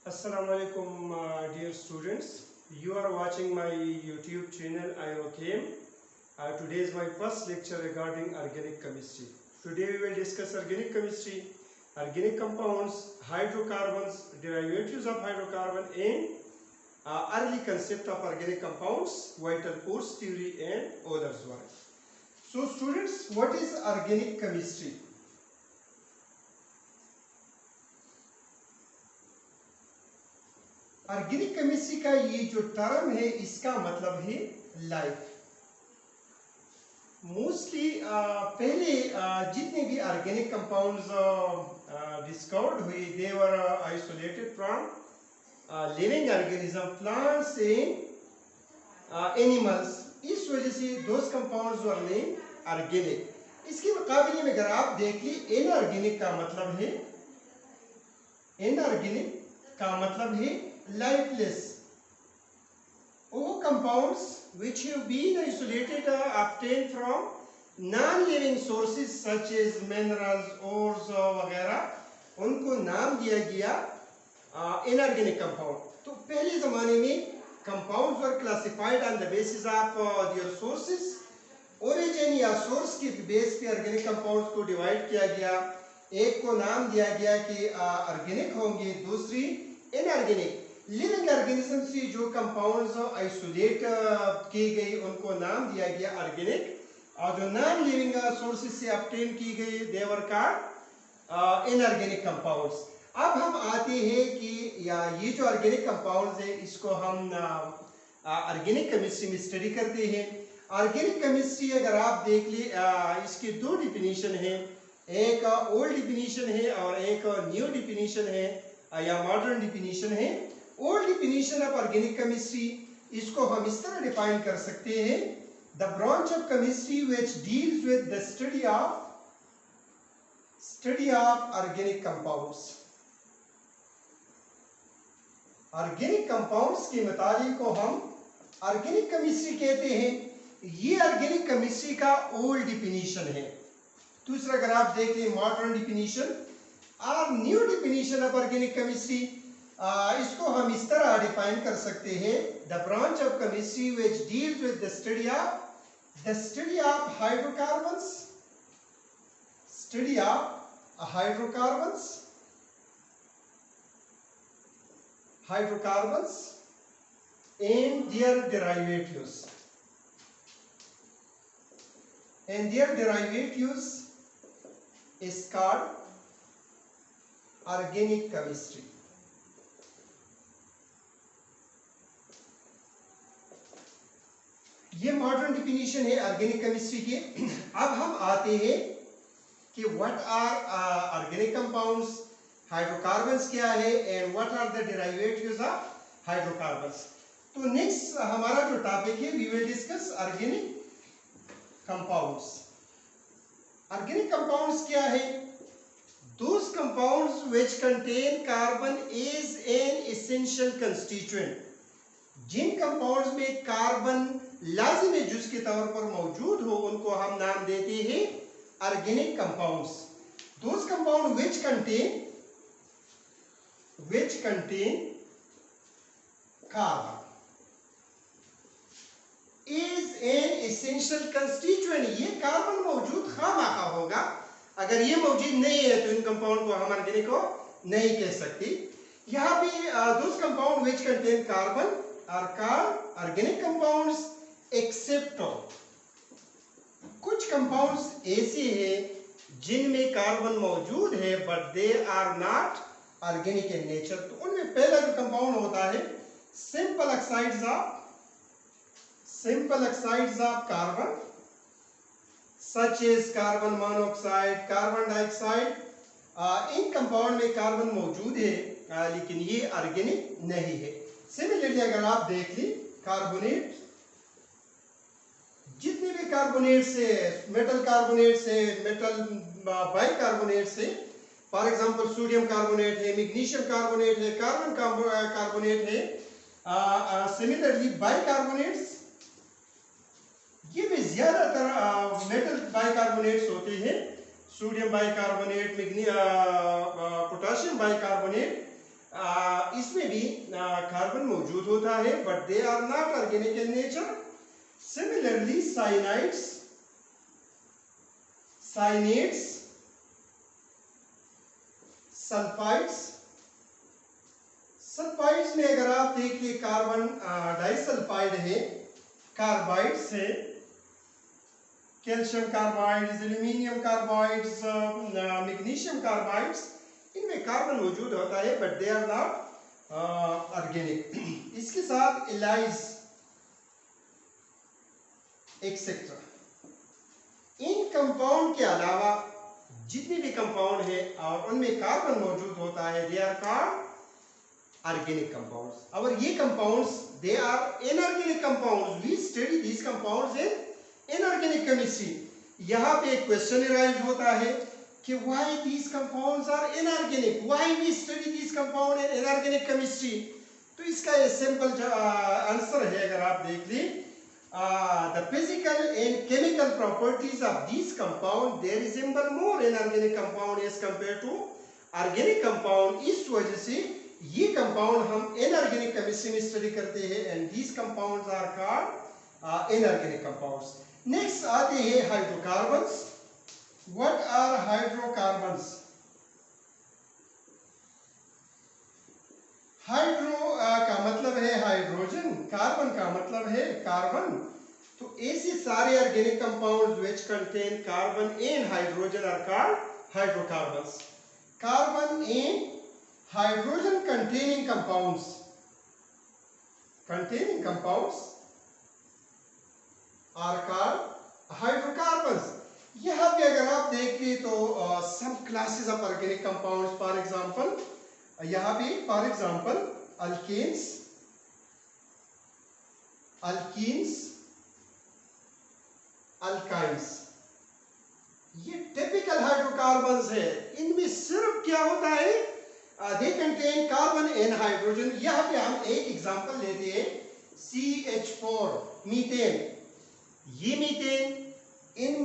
Assalamualaikum, dear students. You are watching my YouTube channel IROChem. Today is my first lecture regarding organic chemistry. Today we will discuss organic chemistry, organic compounds, hydrocarbons, derivatives of hydrocarbon, and early concept of organic compounds, vital force theory, and others work. So, students, what is organic chemistry? Organic chemistry का ये जो term है इसका मतलब है life. Mostly पहले जितने भी ऑर्गेनिक कंपाउंड्स डिस्कवर्ड हुए they were isolated from living organism, plants and animals. इस वजह से those compounds were named organic. इसके मुकाबले में अगर आप देख ली इनऑर्गेनिक का मतलब है lifeless. All compounds which have been isolated are obtained from non-living sources such as minerals, ores वगैरह, उनको नाम दिया गया inorganic compound. तो पहले ज़माने में compounds were classified on the basis of their sources. origin या source के बेस पे organic compounds को divide किया गया। एक को नाम दिया गया कि organic होंगे, दूसरी inorganic। लिविंग ऑर्गेनिज्म से जो कंपाउंड्स आइसोलेट की गई उनको नाम दिया गया ऑर्गेनिक, और जो नॉन लिविंग सोर्सेज से ऑब्टेन की गई दे वर कॉल्ड इनऑर्गेनिक कंपाउंड्स। अब हम आते हैं कि ये जो ऑर्गेनिक कंपाउंड्स है इसको हम ऑर्गेनिक केमिस्ट्री में स्टडी करते हैं। ऑर्गेनिक केमिस्ट्री अगर आप देख ले इसकी दो डिफिनीशन है, एक ओल्ड डिफिनीशन है और एक न्यू डिफिनीशन है या मॉडर्न डिफिनीशन है। Old definition of organic chemistry इसको हम इस तरह डिफाइन कर सकते हैं, the branch of chemistry which deals with the study of organic compounds. Organic compounds के मुतालिक को हम ऑर्गेनिक केमिस्ट्री कहते हैं। ये ऑर्गेनिक केमिस्ट्री का ओल्ड डिफिनीशन है। दूसरा अगर आप देख लें मॉडर्न डिफिनीशन और new definition of organic chemistry, इसको हम इस तरह डिफाइन कर सकते हैं, the branch of chemistry which deals with the study of hydrocarbons and their derivatives is called organic chemistry. ये मॉडर्न डिफिनीशन है ऑर्गेनिक केमिस्ट्री के। अब हम आते हैं कि what are organic compounds, hydrocarbons क्या है and what are the derivatives of hydrocarbons. तो नेक्स्ट हमारा जो टॉपिक है we will discuss organic compounds. Organic compounds क्या है? Those compounds which contain carbon is an essential constituent. जिन कंपाउंड्स में कार्बन लाजिमी जुज़ के तौर पर मौजूद हो उनको हम नाम देते हैं organic compounds. Those compounds which contain carbon is an essential constituent. ये कार्बन मौजूद खामखा होगा, अगर ये मौजूद नहीं है तो इन कंपाउंड को हम ऑर्गेनिक को नहीं कह सकते। यहाँ पे those compound which contain carbon are called organic compounds except कुछ कंपाउंड्स ऐसे हैं जिनमें कार्बन मौजूद है but they are not organic in nature. तो उनमें पहला जो कंपाउंड होता है simple oxides of carbon such as carbon monoxide, carbon dioxide. इन कंपाउंड में कार्बन मौजूद है लेकिन ये ऑर्गेनिक नहीं है। सिमिलरली अगर आप देख ली कार्बोनेट, जितने भी कार्बोनेट से मेटल कार्बोनेट से मेटल बाइकार्बोनेट से, फॉर एग्जांपल सोडियम कार्बोनेट है, मैग्नीशियम कार्बोनेट है, कार्बन कार्बोनेट है, सिमिलरली बाइकार्बोनेट्स, ये भी ज्यादातर मेटल बाइकार्बोनेट्स होते हैं। सोडियम बाइकार्बोनेट, पोटाशियम बाइकार्बोनेट, इसमें भी कार्बन मौजूद होता है, but they are not organic in nature. Similarly cyanides, cyanates, sulphides, sulphides में अगर आप देखिए कार्बन डाइसल्फाइड है, कार्बाइड्स है, calcium carbides, aluminium carbides, magnesium carbides, इनमें कार्बन मौजूद होता है, but they are not organic. इसके साथ एलाइज एक्सेट्रा. इन कंपाउंड के अलावा जितने भी कंपाउंड है और उनमें कार्बन मौजूद होता है, they are called organic compounds. और ये compounds they are inorganic compounds. We study these compounds in inorganic chemistry. यहाँ पे एक क्वेश्चन अराइज होता है कि why these compounds are inorganic, why we study these compound in inorganic chemistry. तो इसका ये सिंपल आंसर है, अगर आप देख लें, the physical and chemical properties of these compound they resemble more inorganic compound as compared to organic compound. इस वजह से ये कंपाउंड हम इनऑर्गेनिक केमिस्ट्री में स्टडी करते हैं, and these compounds are called inorganic compounds. Next आते हैं hydrocarbons. What are hydrocarbons? Hydro का मतलब है हाइड्रोजन, कार्बन का मतलब है कार्बन. तो ऐसे सारे organic compounds which contain carbon and hydrogen are called hydrocarbons. Carbon and hydrogen containing compounds are called hydrocarbons. यहाँ पे अगर आप देखें तो some classes of organic compounds, for example, यहाँ पे for example alkanes, alkynes, ये टिपिकल हाइड्रोकार्बन्स है. इनमें सिर्फ क्या होता है, they contain carbon and hydrogen. यहाँ पे हम एक एग्जांपल लेते हैं, CH4 मीथेन. ये methane in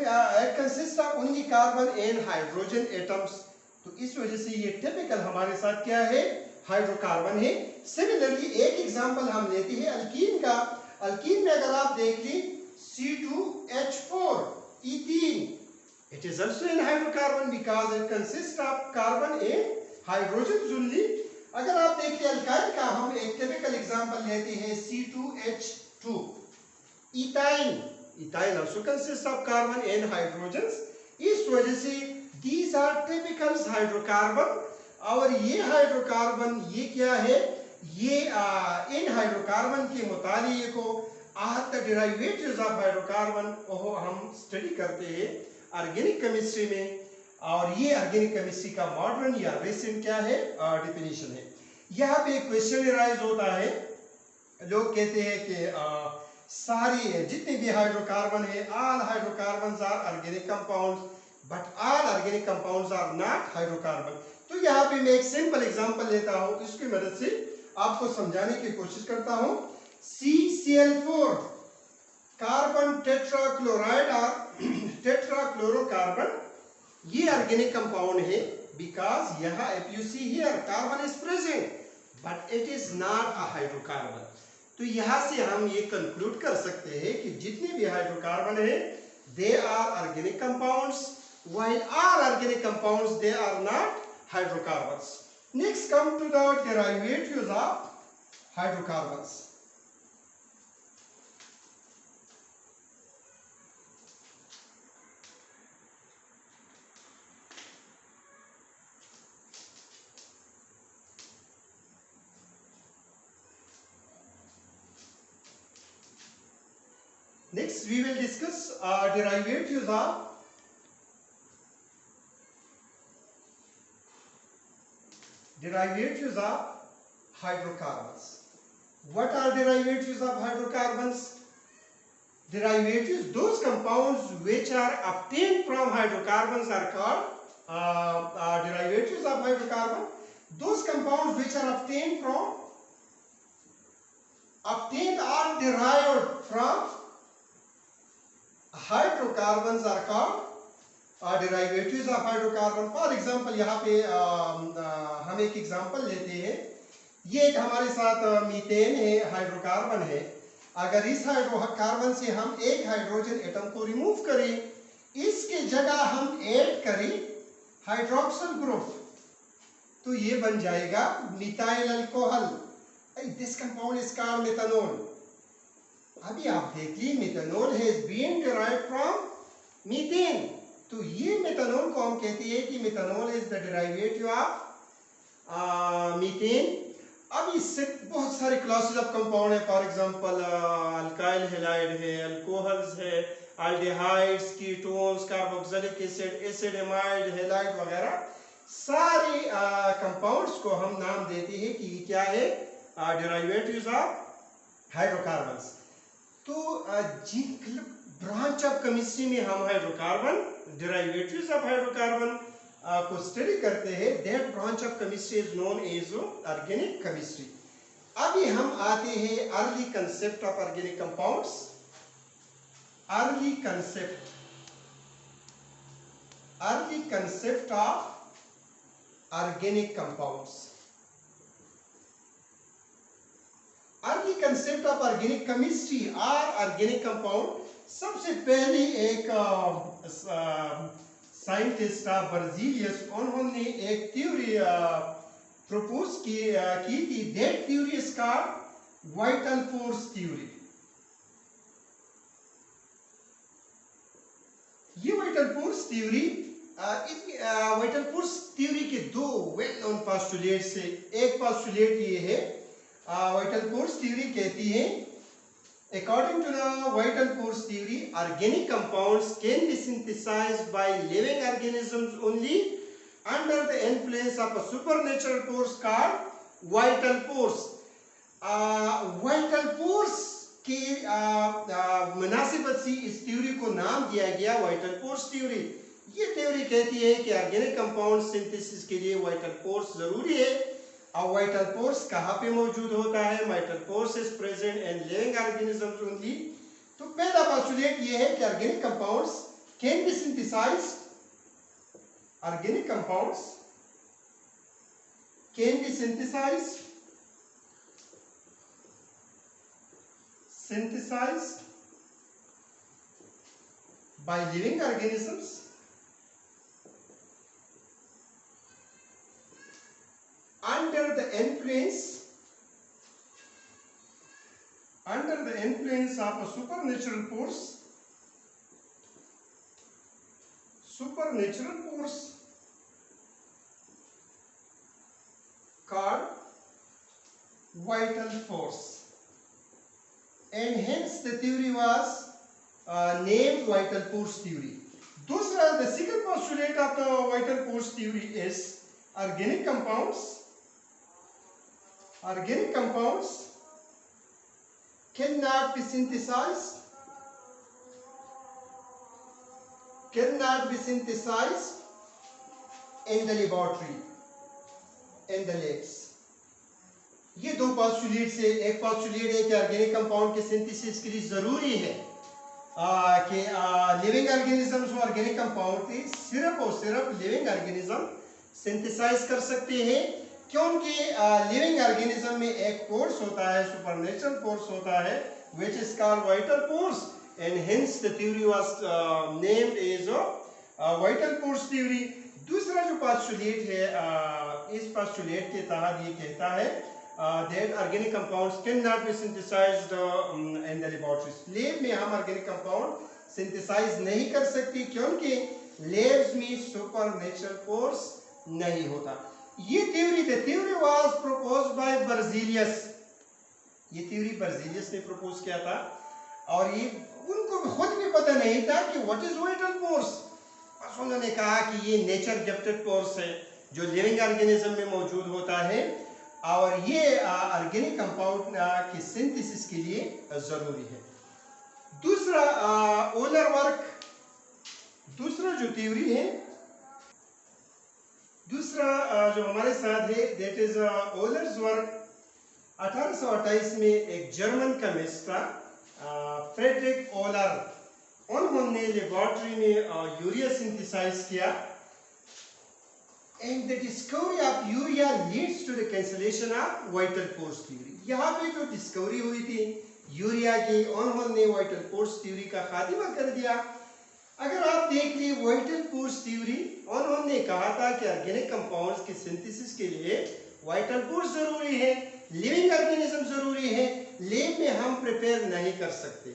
consist of only carbon and hydrogen atoms. तो इस वजह से ये टिपिकल हमारे साथ क्या है, हाइड्रोकार्बन है. सिमिलरली एक एग्जांपल हम लेते हैं अल्कीन का. अल्कीन में अगर आप देख लें C2H4 ethene, it is also an hydrocarbon because it consists of carbon and hydrogen only. अगर आप देखिए अल्काइल का हम एक टिपिकल एग्जांपल लेते हैं C2H2 ethyne. Ethyne also consists of carbon and hydrogens. इस वजह से these are typical hydrocarbon. और ये हाइड्रोकार्बन ये क्या है, ये इन हाइड्रोकार्बन के मुतालिक को द डेरिवेटिव्स ऑफ हाइड्रोकार्बन वो हम स्टडी करते हैं ऑर्गेनिक केमिस्ट्री में. और ये ऑर्गेनिक केमिस्ट्री का मॉडर्न या रिसेंट क्या है, डेफिनेशन है. यहाँ पे क्वेश्चन राइज होता है, लोग कहते हैं कि सारे जितने भी हाइड्रोकार्बन है, all hydrocarbons are organic compounds, but all organic compounds are not hydrocarbon. तो यहाँ पे मैं एक सिंपल एग्जांपल लेता हूँ, इसकी मदद से आपको समझाने की कोशिश करता हूँ. CCl4 कार्बन टेट्राक्लोराइड और टेट्राक्लोरोकार्बन, ये ऑर्गेनिक कंपाउंड है बिकॉज यहाँ if you see here carbon is present but it is not a hydrocarbon. तो यहाँ से हम ये कंक्लूड कर सकते हैं कि जितने भी हाइड्रोकार्बन है they are organic compounds while all organic compounds they are not hydrocarbons. Next come to the derivatives of hydrocarbons. Next we will discuss derivatives of hydrocarbons. What are derivatives of hydrocarbons? Derivatives, those compounds which are obtained from hydrocarbons are called derivatives of hydrocarbon. Those compounds which are obtained or derived from hydrocarbons are called derivatives of hydrocarbon. For example, यहाँ पे हम एक example लेते हैं ये एक हमारे साथ मीथेन है, हाइड्रोकार्बन है। अगर इस हाइड्रोकार्बन से हम एक हाइड्रोजन एटम को रिमूव करें, इसके जगह हम ऐड करें हाइड्रोक्सिल ग्रुप, तो ये बन जाएगा methyl alcohol. This compound is called methanol. अभी आप देखिए, methanol has been derived from methane. तो ये मेथनॉल को हम कहते हैं कि methanol is the derivative of methane. अब इससे बहुत सारे क्लासेस ऑफ कंपाउंड है। फॉर एग्जांपल अल्काइल हैलाइड है, अल्कोहल्स है, aldehydes, ketones, carboxylic acid, acid amide, halide वगैरह सारे कंपाउंड्स को हम नाम देते हैं कि क्या है, डेरिवेटिव्स ऑफ हाइड्रोकार्बन्स। तो जिन ब्रांच ऑफ केमिस्ट्री में हम हाइड्रोकार्बन, डेरिवेटिव्स ऑफ हाइड्रोकार्बन को स्टडी करते हैं, that branch of chemistry is known as organic chemistry. अभी हम आते हैं early concept of organic compounds. Early concept of organic compounds. Early concept of organic chemistry और ऑर्गेनिक कंपाउंड, सबसे पहले एक साइंटिस्ट ऑफ बर्जीलियस, उन्होंने एक थ्योरी प्रपोज की थी। That theory is called vital force theory. ये वाइटल फोर्स थ्योरी के दो वेल नोन पोस्टुलेट्स है। एक पोस्टुलेट ये है, वाइटल फोर्स थ्योरी कहती है, according to the vital force theory, organic compounds can be synthesized by living organisms only under the influence of a supernatural force called vital force. vital force की मुनासिबत से इस theory को नाम दिया गया vital force theory. ये theory कहती है कि ऑर्गेनिक कंपाउंड सिंथेसिस के लिए वाइटल फोर्स जरूरी है। और वाइटल फोर्स कहाँ पे मौजूद होता है? Vital force is present in living organisms only. तो पहला पोस्टुलेट ये है कि organic compounds can be synthesized, organic compounds can be synthesized by living organisms under the influence of a supernatural force called vital force, and hence the theory was named vital force theory. दूसरा, the second postulate of the vital force theory is organic compounds cannot be synthesized in the laboratory, in the labs. ये दो postulate से, एक postulate है कि organic compound के synthesis के लिए जरूरी है कि लिविंग ऑर्गेनिजम्स और ऑर्गेनिक कंपाउंड सिर्फ और सिर्फ लिविंग ऑर्गेनिज्म सिंथेसाइज कर सकते हैं, क्योंकि लिविंग ऑर्गेनिज्म में एक फोर्स होता है, सुपरनेचुरल फोर्स होता है, which is called vital force, and hence the theory was named as vital force theory. दूसरा जो पोस्टुलेट है, इस पोस्टुलेट के तहत ये कहता है that organic compounds cannot be synthesized in the laboratories. Lab में हम ऑर्गेनिक कंपाउंड सिंथेसाइज नहीं कर सकते, क्योंकि लैब्स में सुपरनेचुरल फोर्स नहीं होता। ये theory, the theory was proposed by Berzelius. ये थ्योरी बर्जीलियस ने प्रपोज किया था, और ये उनको खुद भी पता नहीं था कि व्हाट इज वाइटल फोर्स। बस उन्होंने कहा कि ये नेचर गिफ्टेड फोर्स है जो लिविंग ऑर्गेनिज्म में मौजूद होता है, और ये ऑर्गेनिक कंपाउंड की सिंथेसिस के लिए जरूरी है। दूसरा ओलर वर्क, दूसरा जो थ्योरी है, दूसरा जो हमारे साथ है, दैट इज ओलर्स वर्क। 1828 में एक जर्मन केमिस्ट था, फ्रेडरिक ओलर, उन्होंने लेबोरेटरी में यूरिया सिंथेसाइज किया। and the discovery of urea leads to the cancellation of vital force theory. यहाँ पे जो डिस्कवरी हुई थी यूरिया की, उन्होंने वाइटल फोर्स थ्योरी का खात्मा कर दिया। अगर आप देख लिए वाइटल फोर्स थ्योरी, उन्होंने कहा था कि ऑर्गेनिक कंपाउंड्स की सिंथेसिस के लिए वाइटल फोर्स जरूरी है, लिविंग ऑर्गेनिज्म जरूरी है, लैब में हम प्रिपेयर नहीं कर सकते।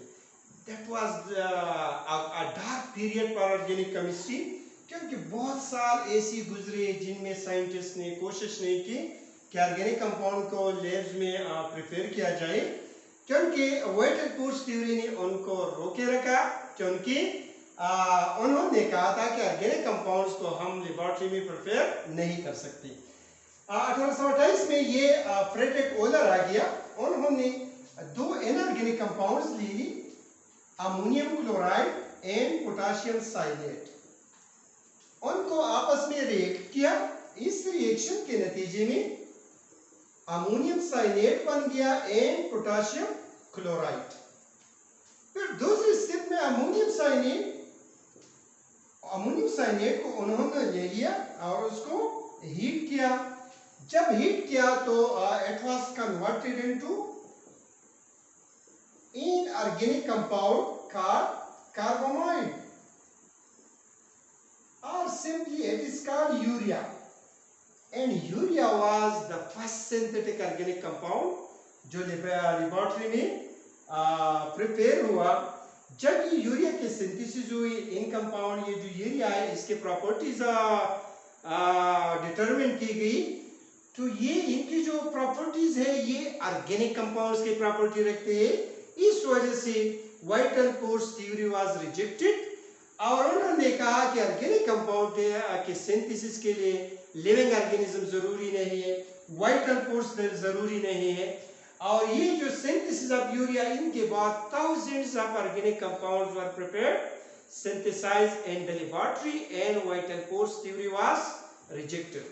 That was a dark period for organic chemistry, क्योंकि बहुत साल ऐसी गुजरे जिनमें साइंटिस्ट ने कोशिश नहीं की कि ऑर्गेनिक कंपाउंड को लैब्स में प्रिपेयर किया जाए, क्योंकि वाइटल फोर्स थ्योरी ने उनको रोके रखा, क्योंकि उन्होंने कहा था कि ऑर्गेनिक कंपाउंड्स को हम लेबोरेटरी में प्रिपेयर नहीं कर सकते। 1828 में ये फ्रेडरिक ओलर आ गया, उन्होंने दो इनऑर्गेनिक कंपाउंड्स ले ली, ammonium chloride and potassium cyanate, उनको आपस में रिएक्ट किया। इस रिएक्शन के नतीजे में अमोनियम साइनेट बन गया एंड पोटाशियम क्लोराइड। फिर दूसरे स्टेप में अमोनियम साइनेट को उन्होंने ले लिया और उसको हीट किया। जब हीट किया तो it was converted into inorganic compound called carbonide, or simply it is called urea, and urea was the first synthetic organic compound जो लेबोरेटरी में प्रिपेयर हुआ। जब ये यूरिया की सिंथेसिस हुई, इन कंपाउंड ये जो यूरिया है इसके प्रॉपर्टीज डिटरमिन की गई, तो ये इनकी जो प्रॉपर्टीज है ये ऑर्गेनिक कंपाउंड्स की प्रॉपर्टी रखते हैं। इस वजह से vital force theory was rejected और उन्होंने कहा कि ऑर्गेनिक कंपाउंड के सिंथेसिस के लिए लिविंग ऑर्गेनिज्म जरूरी नहीं है, वाइटल फोर्स जरूरी नहीं है। और ये जो सिंथेसिस ऑफ यूरिया, इनके बाद thousands of organic compounds were prepared, synthesized in the laboratory, and vital force theory was rejected.